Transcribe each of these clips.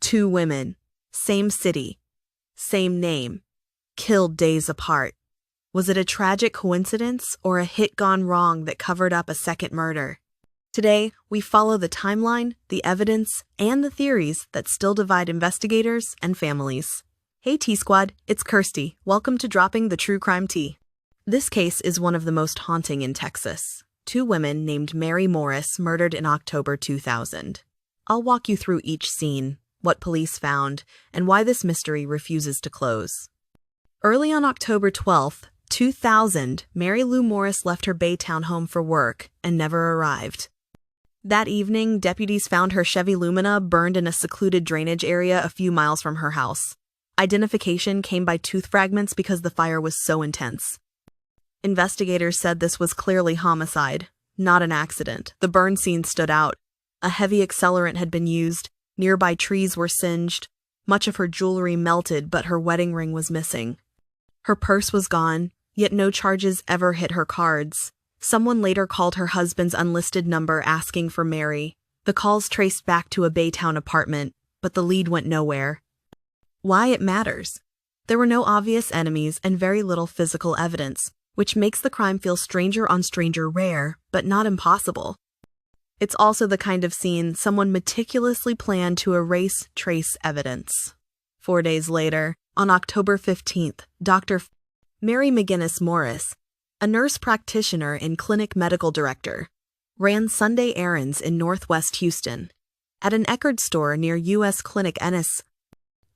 Two women, same city, same name, killed days apart. Was it a tragic coincidence or a hit gone wrong that covered up a second murder? Today, we follow the timeline, the evidence, and the theories that still divide investigators and families. Hey T-Squad, it's Kirsty. Welcome to Dropping the True Crime Tea. This case is one of the most haunting in Texas. Two women named Mary Morris murdered in October 2000. I'll walk you through each scene, what police found, and why this mystery refuses to close. Early on October 12th, 2000, Mary Lou Morris left her Baytown home for work and never arrived. That evening, deputies found her Chevy Lumina burned in a secluded drainage area a few miles from her house. Identification came by tooth fragments because the fire was so intense. Investigators said this was clearly homicide, not an accident. The burn scene stood out. A heavy accelerant had been used, nearby trees were singed, much of her jewelry melted, but her wedding ring was missing. Her purse was gone, yet no charges ever hit her cards. Someone later called her husband's unlisted number asking for Mary. The calls traced back to a Baytown apartment, but the lead went nowhere. Why it matters? There were no obvious enemies and very little physical evidence, which makes the crime feel stranger on stranger rare, but not impossible. It's also the kind of scene someone meticulously planned to erase trace evidence. 4 days later, on October 15th, Dr. Mary McGinnis Morris, a nurse practitioner and clinic medical director, ran Sunday errands in Northwest Houston. At an Eckerd store near U.S. Clinic Ennis,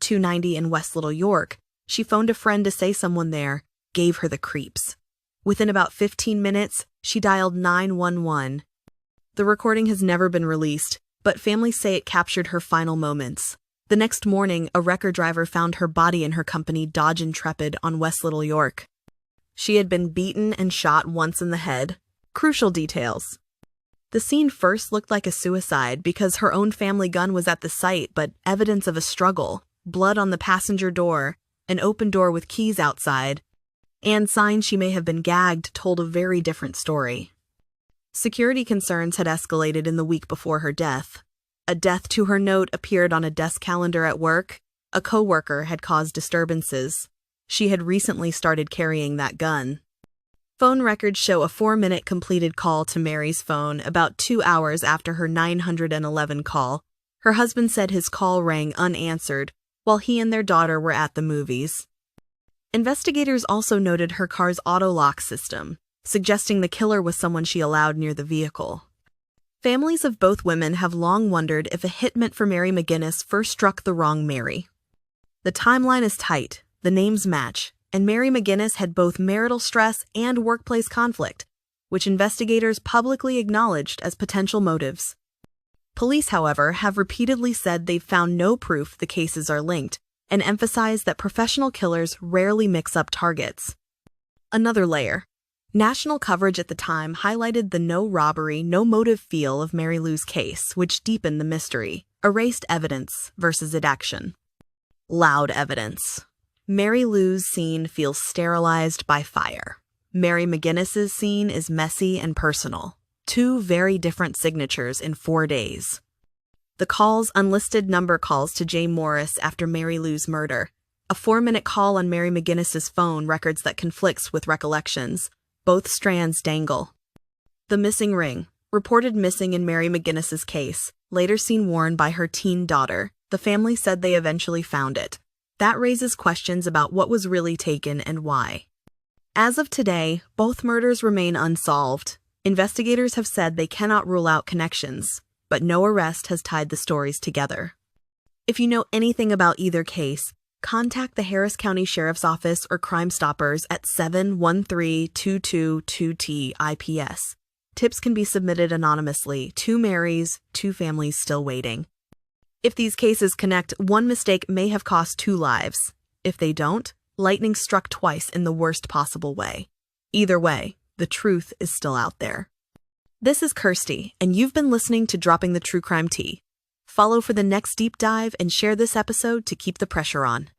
290 in West Little York, she phoned a friend to say someone there gave her the creeps. Within about 15 minutes, she dialed 911. The recording has never been released, but families say it captured her final moments. The next morning, a wrecker driver found her body in her company Dodge Intrepid on West Little York. She had been beaten and shot once in the head. Crucial details. The scene first looked like a suicide because her own family gun was at the site, but evidence of a struggle, blood on the passenger door, an open door with keys outside, and signs she may have been gagged told a very different story. Security concerns had escalated in the week before her death. A death to her note appeared on a desk calendar at work. A coworker had caused disturbances. She had recently started carrying that gun. Phone records show a 4-minute completed call to Mary's phone about 2 hours after her 911 call. Her husband said his call rang unanswered while he and their daughter were at the movies. Investigators also noted her car's auto-lock system, suggesting the killer was someone she allowed near the vehicle. Families of both women have long wondered if a hit meant for Mary McGinnis first struck the wrong Mary. The timeline is tight, the names match, and Mary McGinnis had both marital stress and workplace conflict, which investigators publicly acknowledged as potential motives. Police, however, have repeatedly said they've found no proof the cases are linked, and emphasize that professional killers rarely mix up targets. Another layer. National coverage at the time highlighted the no robbery, no motive feel of Mary Lou's case, which deepened the mystery. Erased evidence versus inaction. Loud evidence. Mary Lou's scene feels sterilized by fire. Mary McGinnis's scene is messy and personal. Two very different signatures in 4 days. The calls, unlisted number calls to Jay Morris after Mary Lou's murder. A 4-minute call on Mary McGinnis's phone records that conflicts with recollections. Both strands dangle. The missing ring, reported missing in Mary McGinnis's case, later seen worn by her teen daughter. The family said they eventually found it. That raises questions about what was really taken and why. As of today, both murders remain unsolved. Investigators have said they cannot rule out connections, but no arrest has tied the stories together. If you know anything about either case, contact the Harris County Sheriff's Office or Crime Stoppers at 713-222-TIPS. Tips can be submitted anonymously. 2 Marys, 2 families still waiting. If these cases connect, one mistake may have cost 2 lives. If they don't, lightning struck twice in the worst possible way. Either way, the truth is still out there. This is Kirsty, and you've been listening to Dropping the True Crime Tea. Follow for the next deep dive and share this episode to keep the pressure on.